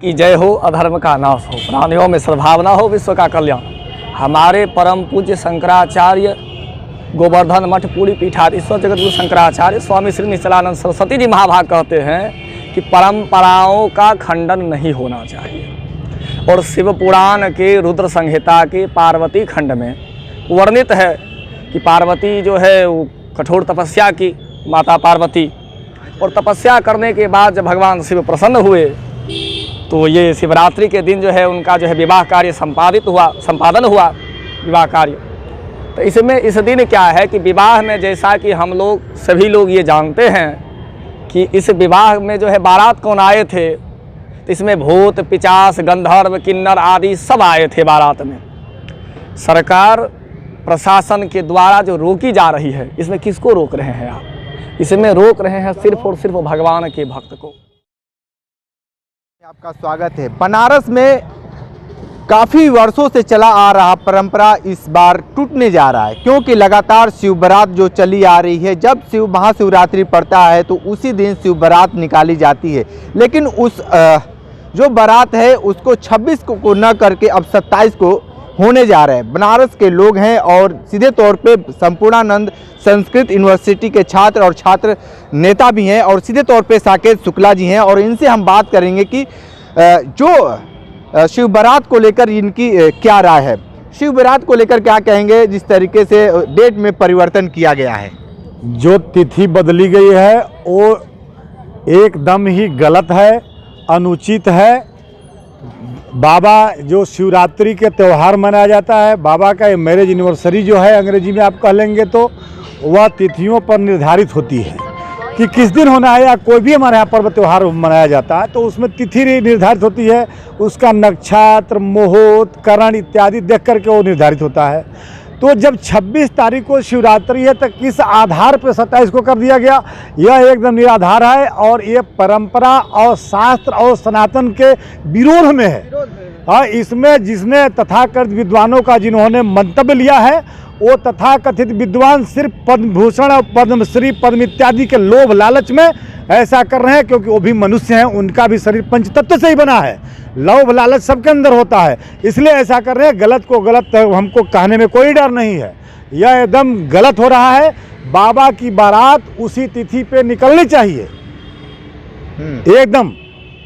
की जय हो, अधर्म का नाश हो, प्राणियों में सद्भावना हो, विश्व का कल्याण। हमारे परम पूज्य शंकराचार्य गोवर्धन मठ पूरी पीठाधीश्वर जगतगुरु शंकराचार्य स्वामी श्री निश्चलानंद सरस्वती जी महाभाग कहते हैं कि परंपराओं का खंडन नहीं होना चाहिए। और शिव पुराण के रुद्र संहिता के पार्वती खंड में वर्णित है कि पार्वती जो है वो कठोर तपस्या की, माता पार्वती, और तपस्या करने के बाद जब भगवान शिव प्रसन्न हुए तो ये शिवरात्रि के दिन जो है उनका जो है विवाह कार्य संपादन हुआ विवाह कार्य। तो इसमें इस दिन क्या है कि विवाह में जैसा कि हम लोग सभी लोग ये जानते हैं कि इस विवाह में जो है बारात कौन आए थे, तो इसमें भूत पिचास गंधर्व किन्नर आदि सब आए थे बारात में। सरकार प्रशासन के द्वारा जो रोकी जा रही है, इसमें किसको रोक रहे हैं आप? इसमें रोक रहे हैं सिर्फ और सिर्फ भगवान के भक्त को। आपका स्वागत है। बनारस में काफ़ी वर्षों से चला आ रहा परंपरा इस बार टूटने जा रहा है, क्योंकि लगातार शिव बारात जो चली आ रही है, जब शिव महाशिवरात्रि पड़ता है तो उसी दिन शिव बारात निकाली जाती है। लेकिन उस जो बारात है उसको 26 को न करके अब 27 को होने जा रहे हैं। बनारस के लोग हैं और सीधे तौर पे संपूर्णानंद संस्कृत यूनिवर्सिटी के छात्र और छात्र नेता भी हैं और सीधे तौर पे साकेत शुक्ला जी हैं, और इनसे हम बात करेंगे कि जो शिव बारात को लेकर इनकी क्या राय है, शिव बारात को लेकर क्या कहेंगे जिस तरीके से डेट में परिवर्तन किया गया है। जो तिथि बदली गई है वो एकदम ही गलत है, अनुचित है। बाबा जो शिवरात्रि के त्यौहार मनाया जाता है, बाबा का मैरिज एनिवर्सरी जो है अंग्रेजी में आप कह लेंगे, तो वह तिथियों पर निर्धारित होती है कि किस दिन होना है, या कोई भी हमारे यहाँ पर्व त्यौहार मनाया जाता है तो उसमें तिथि निर्धारित होती है, उसका नक्षत्र मुहूर्त करण इत्यादि देख करके वो निर्धारित होता है। तो जब 26 तारीख को शिवरात्रि है तो किस आधार पर 27 को कर दिया गया, यह एकदम निराधार है और ये परंपरा और शास्त्र और सनातन के विरोध में है। हाँ, इसमें जिसने तथाकथित विद्वानों का जिन्होंने मंतव्य लिया है वो तथाकथित विद्वान सिर्फ पद्म भूषण और पद्मश्री पद्म इत्यादि के लोभ लालच में ऐसा कर रहे हैं, क्योंकि वो भी मनुष्य हैं, उनका भी शरीर पंचतत्व से ही बना है। लोभ लालच सबके अंदर होता है, इसलिए ऐसा कर रहे हैं। गलत को गलत हमको कहने में कोई डर नहीं है, यह एकदम गलत हो रहा है। बाबा की बारात उसी तिथि पे निकलनी चाहिए एकदम।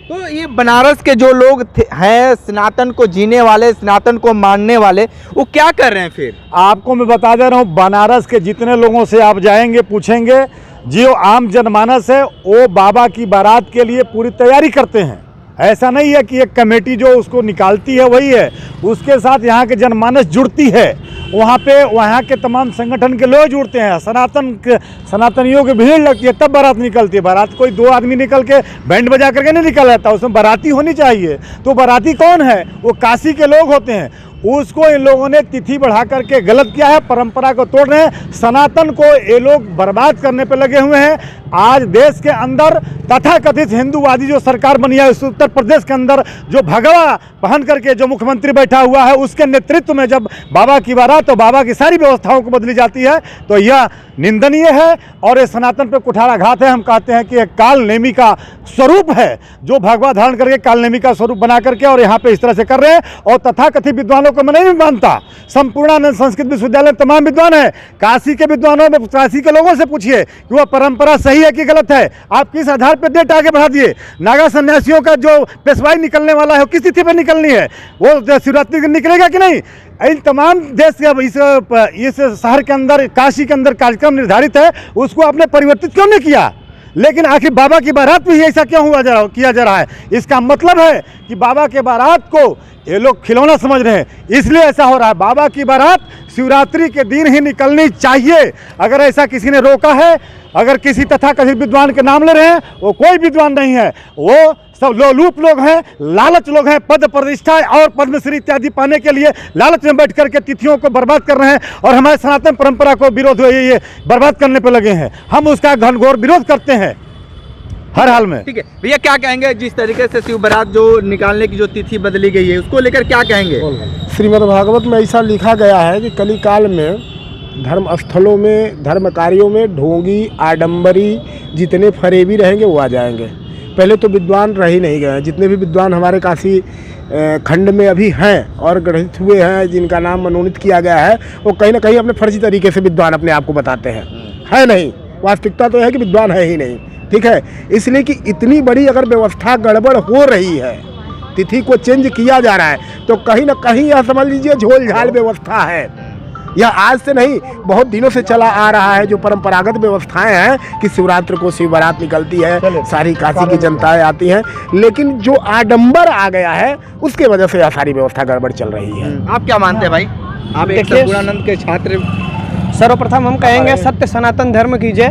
तो ये बनारस के जो लोग हैं, सनातन को जीने वाले, सनातन को मानने वाले, वो क्या कर रहे हैं फिर? आपको मैं बता दे रहा हूँ, बनारस के जितने लोगों से आप जाएंगे पूछेंगे, जो आम जनमानस है वो बाबा की बारात के लिए पूरी तैयारी करते हैं। ऐसा नहीं है कि एक कमेटी जो उसको निकालती है वही है, उसके साथ यहाँ के जनमानस जुड़ती है। वहाँ पे वहाँ के तमाम संगठन के लोग जुड़ते हैं, सनातनियों की भीड़ लगती है, तब बारात निकलती है। बारात कोई दो आदमी निकल के बैंड बजा करके नहीं निकल जाता, उसमें बाराती होनी चाहिए। तो बाराती कौन है? वो काशी के लोग होते हैं। उसको इन लोगों ने तिथि बढ़ा करके गलत किया है, परंपरा को तोड़ रहे हैं। सनातन को ये लोग बर्बाद करने पे लगे हुए हैं। आज देश के अंदर तथाकथित हिंदूवादी जो सरकार बनी है, उत्तर प्रदेश के अंदर जो भगवा पहन करके जो मुख्यमंत्री बैठा हुआ है, उसके नेतृत्व में जब बाबा की बारात तो बाबा की सारी व्यवस्थाओं को बदली जाती है, तो यह निंदनीय है और ये सनातन पे कुठाराघात है। हम कहते हैं कि एक काल नेमी का स्वरूप है, जो भगवा धारण करके काल नेमी का स्वरूप बना करके और यहाँ पे इस तरह से कर रहे हैं। और तथाकथित विद्वानों को मैं नहीं मानता, संपूर्णानंद संस्कृत विश्वविद्यालय तमाम विद्वान है, काशी के विद्वानों में, काशी के लोगों से पूछिए कि वह परंपरा सही है कि गलत है। आप किस आधार पर डेट आगे बढ़ा दिए? नागा सन्यासियों का जो पेशवाई निकलने वाला है किस तिथि पर निकलनी है? वो शिवरात्रि को निकलेगा कि नहीं? इन तमाम देश के इस शहर के अंदर, काशी के अंदर कार्यक्रम निर्धारित है, उसको आपने परिवर्तित क्यों नहीं किया? लेकिन आखिर बाबा की बारात में ही ऐसा क्यों किया जा रहा है? इसका मतलब है कि बाबा के बारात को ये लोग खिलौना समझ रहे हैं, इसलिए ऐसा हो रहा है। बाबा की बारात शिवरात्रि के दिन ही निकलनी चाहिए। अगर ऐसा किसी ने रोका है, अगर किसी तथाकथित विद्वान के नाम ले रहे हैं, वो कोई विद्वान नहीं है, वो सब लोलूप लोग हैं, लालच लोग हैं। पद प्रतिष्ठा और पद्मश्री इत्यादि पाने के लिए लालच में बैठ करके तिथियों को बर्बाद कर रहे हैं और हमारे सनातन परंपरा को विरोध ये बर्बाद करने पर लगे हैं। हम उसका घनघोर विरोध करते हैं हर हाल में। ठीक है भैया, क्या कहेंगे जिस तरीके से शिव बारात जो निकालने की जो तिथि बदली गई है, उसको लेकर क्या कहेंगे? श्रीमद् भागवत में ऐसा लिखा गया है कि कली काल में धर्म स्थलों में, धर्म कार्यों में ढोंगी आडंबरी जितने फरेबी रहेंगे वो आ जाएंगे। पहले तो विद्वान रह ही नहीं गए। जितने भी विद्वान हमारे काशी खंड में अभी हैं और ग्रहित हुए हैं, जिनका नाम मनोनीत किया गया है, वो कहीं ना कहीं अपने फर्जी तरीके से विद्वान अपने आप को बताते हैं। है नहीं, वास्तविकता तो है कि विद्वान है ही नहीं। ठीक है, इसलिए कि इतनी बड़ी अगर व्यवस्था गड़बड़ हो रही है, तिथि को चेंज किया जा रहा है, तो कहीं ना कहीं यह समझ लीजिए झोल झाल व्यवस्था है। यह आज से नहीं, बहुत दिनों से चला आ रहा है। जो परंपरागत व्यवस्थाएं हैं कि शिवरात्रि को शिव बारात निकलती है, सारी काशी की जनताएं आती हैं, लेकिन जो आडंबर आ गया है उसके वजह से यह सारी व्यवस्था गड़बड़ चल रही है। आप क्या मानते हैं भाई? आप एक संपूर्णानंद के छात्र। सर्वप्रथम हम कहेंगे सत्य सनातन धर्म कीजिए,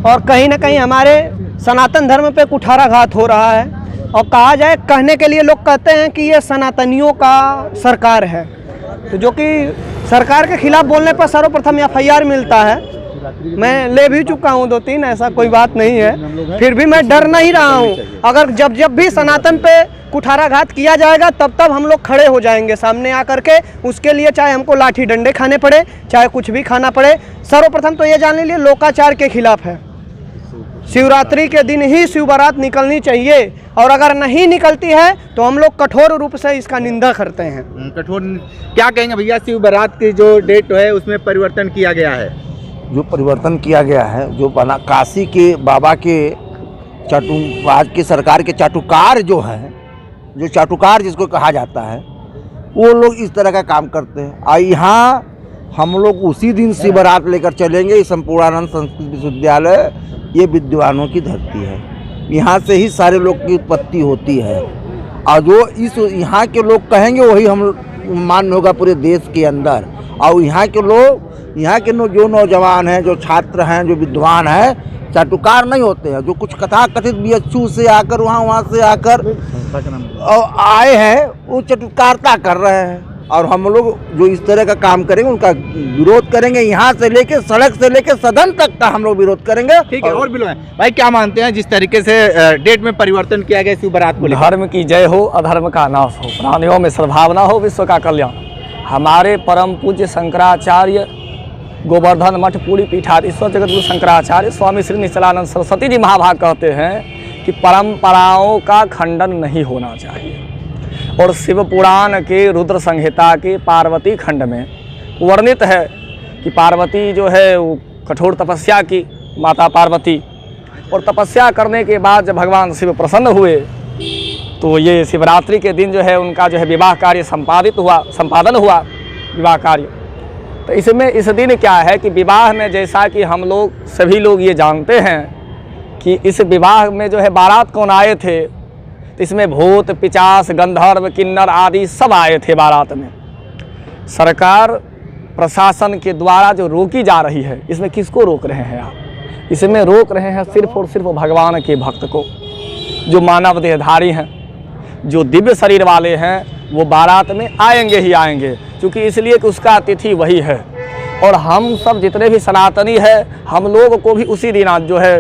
और कहीं ना कहीं हमारे सनातन धर्म पे कुठाराघात हो रहा है। और कहा जाए, कहने के लिए लोग कहते हैं कि ये सनातनियों का सरकार है, तो जो कि सरकार के खिलाफ बोलने पर सर्वप्रथम FIR मिलता है। मैं ले भी चुका हूँ 2-3, ऐसा कोई बात नहीं है। फिर भी मैं डर नहीं रहा हूँ। अगर जब भी सनातन पे कुठाराघात किया जाएगा, तब हम लोग खड़े हो जाएंगे सामने आकर के। उसके लिए चाहे हमको लाठी डंडे खाने पड़े, चाहे कुछ भी खाना पड़े। सर्वप्रथम तो ये जान लीजिए, लोकाचार के खिलाफ है। शिवरात्रि के दिन ही शिव बारात निकलनी चाहिए, और अगर नहीं निकलती है तो हम लोग कठोर रूप से इसका निंदा करते हैं। कठोर क्या कहेंगे भैया? शिव बारात की जो डेट है उसमें परिवर्तन किया गया है। जो परिवर्तन किया गया है, जो बना काशी के बाबा के आज की सरकार के चाटुकार जो हैं, जो चाटुकार जिसको कहा जाता है, वो लोग इस तरह का काम करते हैं। और यहाँ हम लोग उसी दिन शिव बारात लेकर चलेंगे। संपूर्णानंद संस्कृत विश्वविद्यालय ये विद्वानों की धरती है, यहाँ से ही सारे लोग की उत्पत्ति होती है। और जो इस यहाँ के लोग कहेंगे वही हम मान्य होगा पूरे देश के अंदर। और यहाँ के लोग, यहाँ के जो नौजवान हैं, जो छात्र हैं, जो विद्वान हैं, चाटुकार नहीं होते हैं। जो कुछ कथा कथित BHU से आकर वहाँ से आकर आए हैं, वो चाटुकारता कर रहे हैं। और हम लोग जो इस तरह का काम करेंगे उनका विरोध करेंगे। यहाँ से लेके सड़क से लेके सदन तक का हम लोग विरोध करेंगे। ठीक है, और बिल्कुल भाई क्या मानते हैं जिस तरीके से डेट में परिवर्तन किया गया शिव बारात को लेकर? धर्म की जय हो, अधर्म का नाश हो, प्राणियों में सद्भावना हो, विश्व का कल्याण। हमारे परम पूज्य शंकराचार्य गोवर्धन मठ पूरी पीठाधीश्वर जगतगुरु शंकराचार्य स्वामी श्री निश्चलानंद सरस्वती जी महाभाग कहते हैं कि परंपराओं का खंडन नहीं होना चाहिए। और शिव पुराण के रुद्र संहिता के पार्वती खंड में वर्णित है कि पार्वती जो है वो कठोर तपस्या की, माता पार्वती, और तपस्या करने के बाद जब भगवान शिव प्रसन्न हुए तो ये शिवरात्रि के दिन जो है उनका जो है विवाह कार्य संपादन हुआ विवाह कार्य। तो इसमें इस दिन क्या है कि विवाह में, जैसा कि हम लोग सभी लोग ये जानते हैं कि इस विवाह में जो है बारात कौन आए थे, तो इसमें भूत पिचास गंधर्व किन्नर आदि सब आए थे बारात में। सरकार प्रशासन के द्वारा जो रोकी जा रही है, इसमें किसको रोक रहे हैं आप? इसमें रोक रहे हैं सिर्फ और सिर्फ भगवान के भक्त को, जो मानव देहधारी हैं, जो दिव्य शरीर वाले हैं। वो बारात में आएंगे ही आएंगे, क्योंकि इसलिए कि उसका अतिथि वही है। और हम सब जितने भी सनातनी है, हम लोग को भी उसी दिन आज जो है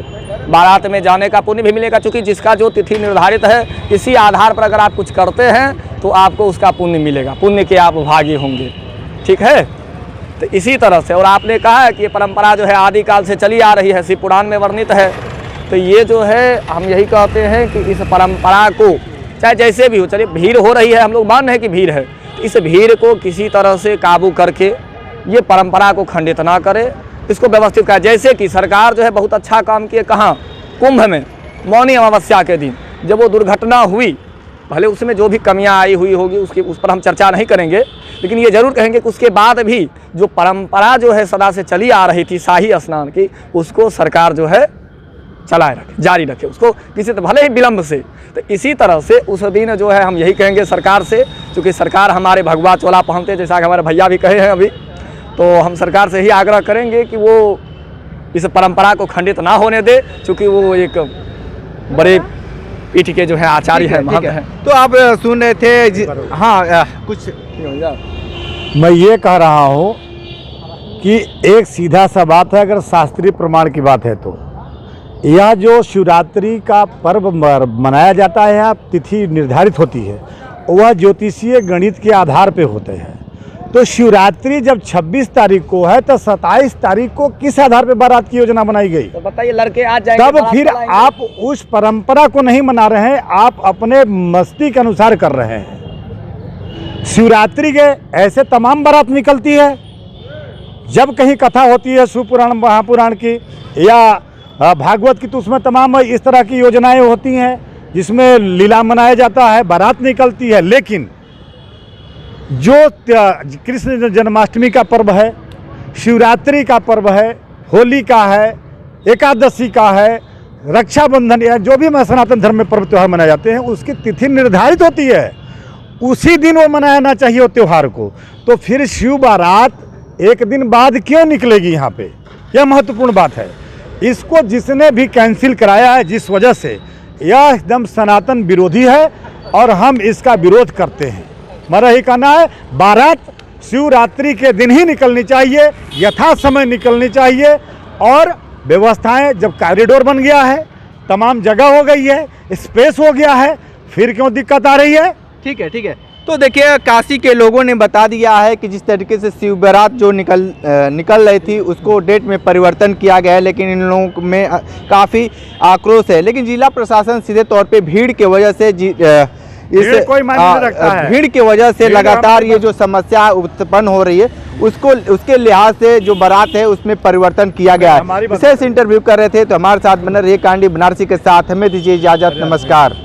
बारात में जाने का पुण्य भी मिलेगा, क्योंकि जिसका जो तिथि निर्धारित है, इसी आधार पर अगर आप कुछ करते हैं तो आपको उसका पुण्य मिलेगा, पुण्य के आप भागी होंगे। ठीक है, तो इसी तरह से। और आपने कहा है कि ये परंपरा जो है आदिकाल से चली आ रही है, शिव पुराण में वर्णित है। तो ये जो है हम यही कहते हैं कि इस परंपरा को चाहे जैसे भी हो, चलिए भीड़ हो रही है, हम लोग मान रहे हैं कि भीड़ है, इस भीड़ को किसी तरह से काबू करके ये परंपरा को खंडित ना करे, इसको व्यवस्थित करें। जैसे कि सरकार जो है बहुत अच्छा काम किए, कहाँ? कुंभ में मौनी अमावस्या के दिन जब वो दुर्घटना हुई, भले उसमें जो भी कमियां आई हुई होगी उस पर हम चर्चा नहीं करेंगे, लेकिन ये जरूर कहेंगे कि उसके बाद भी जो परंपरा जो है सदा से चली आ रही थी शाही स्नान की, उसको सरकार जो है चलाए रखे, जारी रखे, उसको किसी तरह भले ही विलम्ब से। तो इसी तरह से उस दिन जो है हम यही कहेंगे सरकार से, क्योंकि सरकार हमारे भगवा चोला पहनते, जैसा कि हमारे भैया भी कहे हैं अभी, तो हम सरकार से ही आग्रह करेंगे कि वो इस परंपरा को खंडित ना होने दे, क्योंकि वो एक बड़े पीठ के जो है आचार्य हैं, महंत हैं। तो आप सुन रहे थे हाँ कुछ मैं ये कह रहा हूँ कि एक सीधा सा बात है, अगर शास्त्रीय प्रमाण की बात है तो यह जो शिवरात्रि का पर्व मनाया जाता है, यहाँ तिथि निर्धारित होती है, वह ज्योतिषीय गणित के आधार पे होते हैं। तो शिवरात्रि जब 26 तारीख को है तो 27 तारीख को किस आधार पर बारात की योजना बनाई गई? तो बताइए, लड़के आज जाएंगे तब बारात फिर चलाएंगे। आप उस परंपरा को नहीं मना रहे हैं, आप अपने मस्ती के अनुसार कर रहे हैं। शिवरात्रि के ऐसे तमाम बारात निकलती है, जब कहीं कथा होती है शिवपुराण महापुराण की या भागवत की, तो उसमें तमाम इस तरह की योजनाएं होती हैं जिसमें लीला मनाया जाता है, बारात निकलती है। लेकिन जो कृष्ण जन्माष्टमी का पर्व है, शिवरात्रि का पर्व है, होली का है, एकादशी का है, रक्षाबंधन या जो भी सनातन धर्म में पर्व त्यौहार मनाए जाते हैं, उसकी तिथि निर्धारित होती है, उसी दिन वो मनाना चाहिए वो त्यौहार को। तो फिर शिव बारात एक दिन बाद क्यों निकलेगी यहाँ पे? यह महत्वपूर्ण बात है। इसको जिसने भी कैंसिल कराया है, जिस वजह से, यह एकदम सनातन विरोधी है और हम इसका विरोध करते हैं। मेरा ही कहना है, बारात शिवरात्रि के दिन ही निकलनी चाहिए, यथा समय निकलनी चाहिए। और व्यवस्थाएं, जब कॉरिडोर बन गया है, तमाम जगह हो गई है, स्पेस हो गया है, फिर क्यों दिक्कत आ रही है? ठीक है, ठीक है। तो देखिए, काशी के लोगों ने बता दिया है कि जिस तरीके से शिव बारात जो निकल रही थी, उसको डेट में परिवर्तन किया गया है, लेकिन इन लोगों में काफ़ी आक्रोश है। लेकिन जिला प्रशासन सीधे तौर पे भीड़ के वजह से कोई मायने नहीं रखता है। भीड़ की वजह से लगातार ये जो समस्या उत्पन्न हो रही है, उसके लिहाज से जो बारात है उसमें परिवर्तन किया गया है। विशेष इंटरव्यू कर रहे थे, तो हमारे साथ बने रहिए कांडी बनारसी के साथ। हमें दीजिए इजाजत, नमस्कार।